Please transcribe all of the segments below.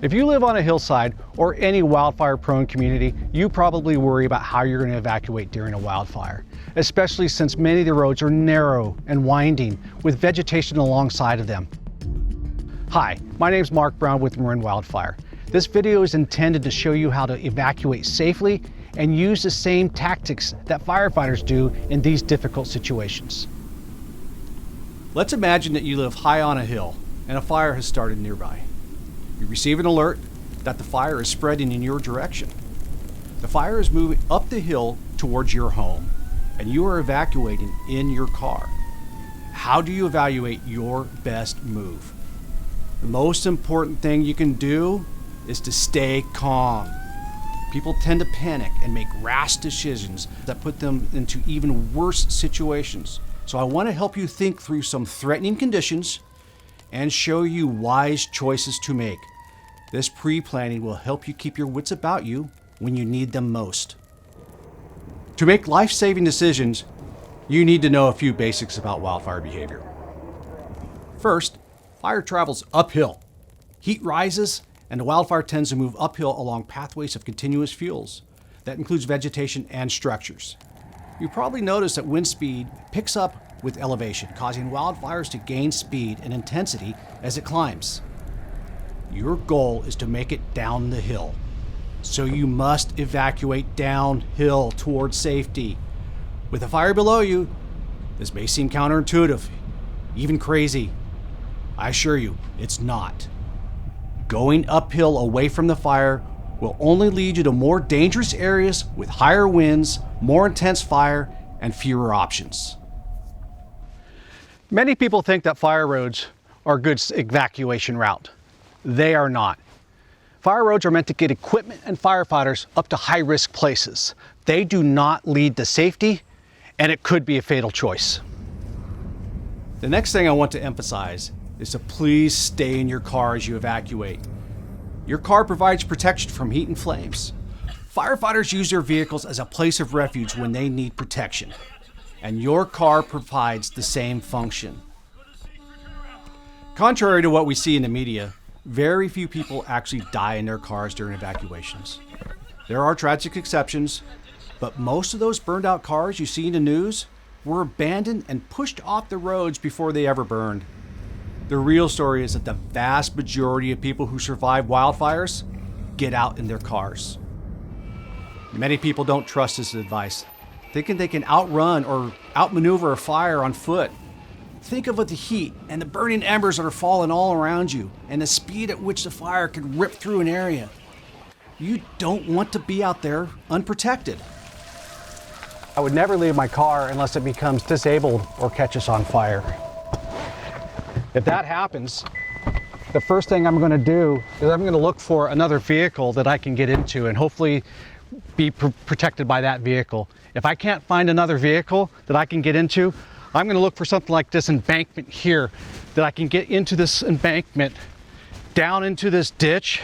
If you live on a hillside or any wildfire-prone community, you probably worry about how you're going to evacuate during a wildfire, especially since many of the roads are narrow and winding with vegetation alongside of them. Hi, my name is Mark Brown with Marin Wildfire. This video is intended to show you how to evacuate safely and use the same tactics that firefighters do in these difficult situations. Let's imagine that you live high on a hill and a fire has started nearby. You receive an alert that the fire is spreading in your direction. The fire is moving up the hill towards your home, and you are evacuating in your car. How do you evaluate your best move? The most important thing you can do is to stay calm. People tend to panic and make rash decisions that put them into even worse situations. So I want to help you think through some threatening conditions and show you wise choices to make. This pre-planning will help you keep your wits about you when you need them most. To make life-saving decisions, you need to know a few basics about wildfire behavior. First, fire travels uphill. Heat rises, and the wildfire tends to move uphill along pathways of continuous fuels. That includes vegetation and structures. You probably noticed that wind speed picks up with elevation, causing wildfires to gain speed and intensity as it climbs. Your goal is to make it down the hill, so you must evacuate downhill towards safety. With a fire below you, this may seem counterintuitive, even crazy. I assure you, it's not. Going uphill away from the fire will only lead you to more dangerous areas with higher winds, more intense fire, and fewer options. Many people think that fire roads are a good evacuation route. They are not. Fire roads are meant to get equipment and firefighters up to high-risk places. They do not lead to safety, and it could be a fatal choice. The next thing I want to emphasize is to please stay in your car as you evacuate. Your car provides protection from heat and flames. Firefighters use their vehicles as a place of refuge when they need protection, and your car provides the same function. Contrary to what we see in the media, very few people actually die in their cars during evacuations. There are tragic exceptions, but most of those burned out cars you see in the news were abandoned and pushed off the roads before they ever burned. The real story is that the vast majority of people who survive wildfires get out in their cars. Many people don't trust this advice, thinking they can outrun or outmaneuver a fire on foot. Think of the heat and the burning embers that are falling all around you and the speed at which the fire can rip through an area. You don't want to be out there unprotected. I would never leave my car unless it becomes disabled or catches on fire. If that happens, the first thing I'm going to do is I'm going to look for another vehicle that I can get into and hopefully be protected by that vehicle. If I can't find another vehicle that I can get into, I'm going to look for something like this embankment here, that I can get into this embankment, down into this ditch,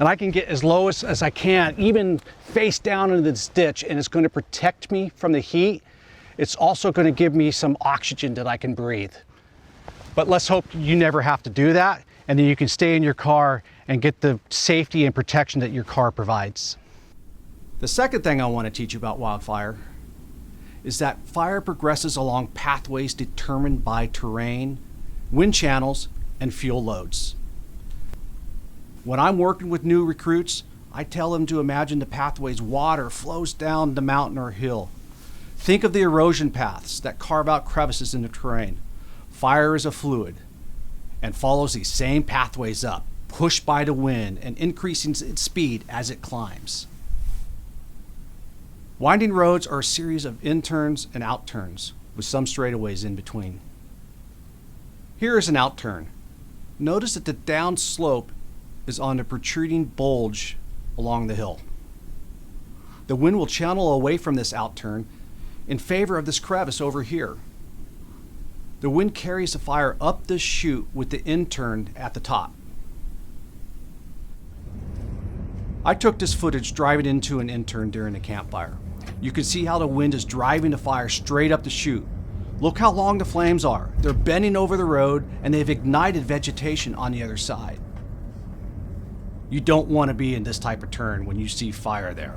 and I can get as low as I can, even face down into this ditch, and it's going to protect me from the heat. It's also going to give me some oxygen that I can breathe. But let's hope you never have to do that, and then you can stay in your car and get the safety and protection that your car provides. The second thing I want to teach you about wildfire is that fire progresses along pathways determined by terrain, wind channels, and fuel loads. When I'm working with new recruits, I tell them to imagine the pathways water flows down the mountain or hill. Think of the erosion paths that carve out crevices in the terrain. Fire is a fluid and follows these same pathways up, pushed by the wind and increasing its speed as it climbs. Winding roads are a series of in-turns and out-turns, with some straightaways in between. Here is an out-turn. Notice that the down slope is on a protruding bulge along the hill. The wind will channel away from this out-turn in favor of this crevice over here. The wind carries the fire up this chute with the in-turn at the top. I took this footage driving into an in-turn during a campfire. You can see how the wind is driving the fire straight up the chute. Look how long the flames are. They're bending over the road and they've ignited vegetation on the other side. You don't want to be in this type of turn when you see fire there.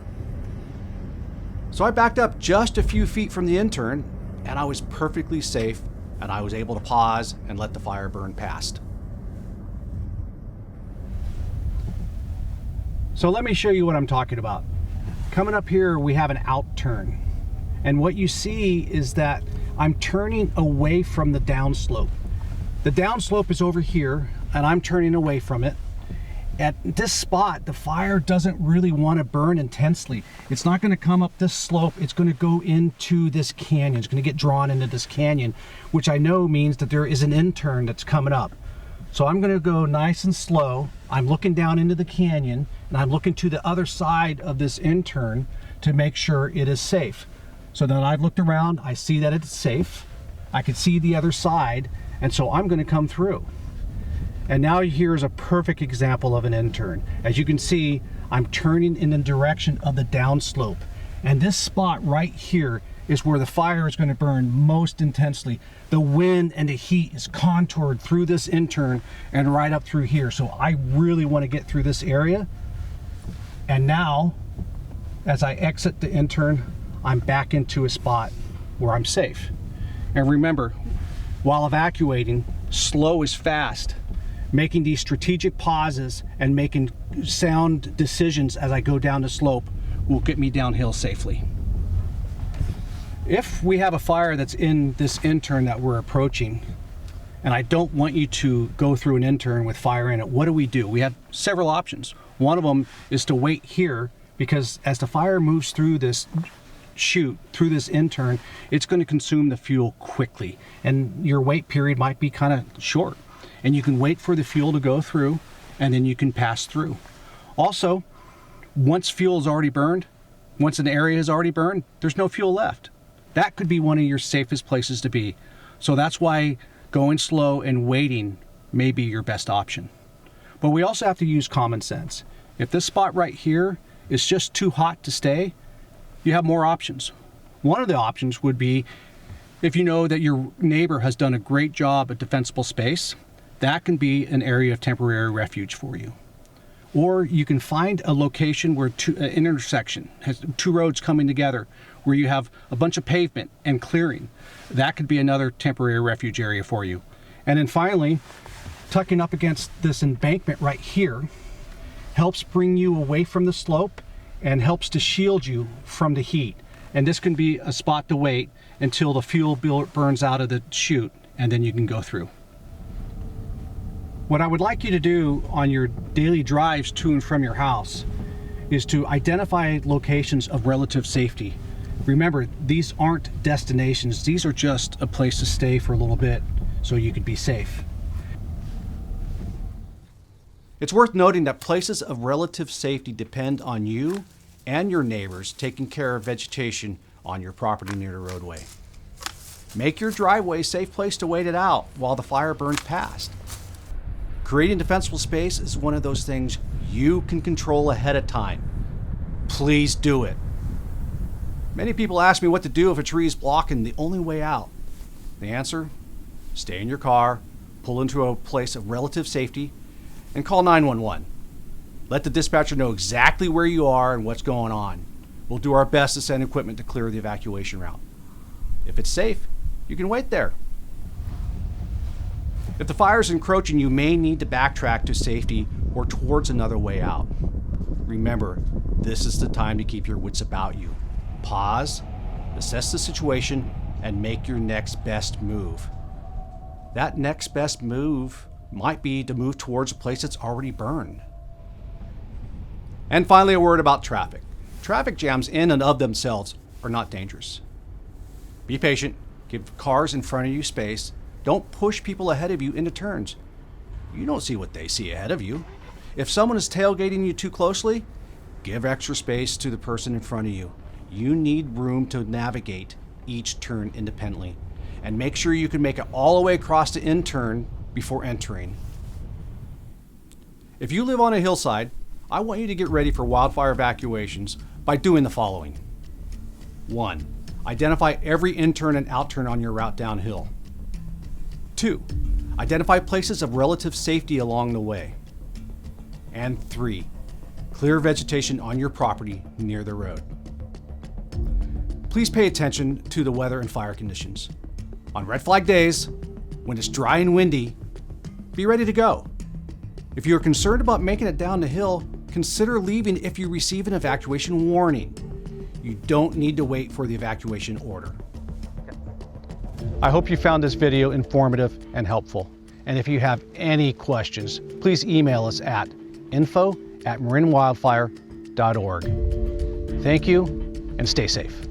So I backed up just a few feet from the intern, and I was perfectly safe, and I was able to pause and let the fire burn past. So let me show you what I'm talking about. Coming up here, we have an out turn. And what you see is that I'm turning away from the downslope. The downslope is over here, and I'm turning away from it. At this spot, the fire doesn't really want to burn intensely. It's not going to come up this slope. It's going to go into this canyon. It's going to get drawn into this canyon, which I know means that there is an intern that's coming up. So I'm going to go nice and slow. I'm looking down into the canyon, and I'm looking to the other side of this intern to make sure it is safe. So then I've looked around, I see that it's safe. I can see the other side, and so I'm going to come through. And now here's a perfect example of an intern. As you can see, I'm turning in the direction of the downslope. And this spot right here is where the fire is going to burn most intensely. The wind and the heat is contoured through this intern and right up through here. So I really want to get through this area. And now, as I exit the intern, I'm back into a spot where I'm safe. And remember, while evacuating, slow is fast. Making these strategic pauses and making sound decisions as I go down the slope will get me downhill safely. If we have a fire that's in this intern that we're approaching, and I don't want you to go through an intern with fire in it, what do? We have several options. One of them is to wait here, because as the fire moves through this chute, through this intern, it's going to consume the fuel quickly, and your wait period might be kind of short. And you can wait for the fuel to go through, and then you can pass through. Also, once fuel is already burned, once an area is already burned, there's no fuel left. That could be one of your safest places to be. So that's why going slow and waiting may be your best option. But we also have to use common sense. If this spot right here is just too hot to stay, you have more options. One of the options would be, if you know that your neighbor has done a great job at defensible space, that can be an area of temporary refuge for you. Or you can find a location where an intersection has two roads coming together, where you have a bunch of pavement and clearing. That could be another temporary refuge area for you. And then finally, tucking up against this embankment right here helps bring you away from the slope and helps to shield you from the heat. And this can be a spot to wait until the fuel burns out of the chute, and then you can go through. What I would like you to do on your daily drives to and from your house is to identify locations of relative safety. Remember, these aren't destinations. These are just a place to stay for a little bit so you could be safe. It's worth noting that places of relative safety depend on you and your neighbors taking care of vegetation on your property near the roadway. Make your driveway a safe place to wait it out while the fire burns past. Creating defensible space is one of those things you can control ahead of time. Please do it. Many people ask me what to do if a tree is blocking the only way out. The answer? Stay in your car, pull into a place of relative safety, and call 911. Let the dispatcher know exactly where you are and what's going on. We'll do our best to send equipment to clear the evacuation route. If it's safe, you can wait there. If the fire is encroaching, you may need to backtrack to safety or towards another way out. Remember, this is the time to keep your wits about you. Pause, assess the situation, and make your next best move. That next best move might be to move towards a place that's already burned. And finally, a word about traffic. Traffic jams in and of themselves are not dangerous. Be patient, give cars in front of you space. Don't push people ahead of you into turns. You don't see what they see ahead of you. If someone is tailgating you too closely, give extra space to the person in front of you. You need room to navigate each turn independently. And make sure you can make it all the way across the in-turn before entering. If you live on a hillside, I want you to get ready for wildfire evacuations by doing the following. 1. Identify every in-turn and out-turn on your route downhill. 2. Identify places of relative safety along the way. And 3, clear vegetation on your property near the road. Please pay attention to the weather and fire conditions. On red flag days, when it's dry and windy, be ready to go. If you're concerned about making it down the hill, consider leaving if you receive an evacuation warning. You don't need to wait for the evacuation order. I hope you found this video informative and helpful. And if you have any questions, please email us at info@marinwildfire.org. Thank you and stay safe.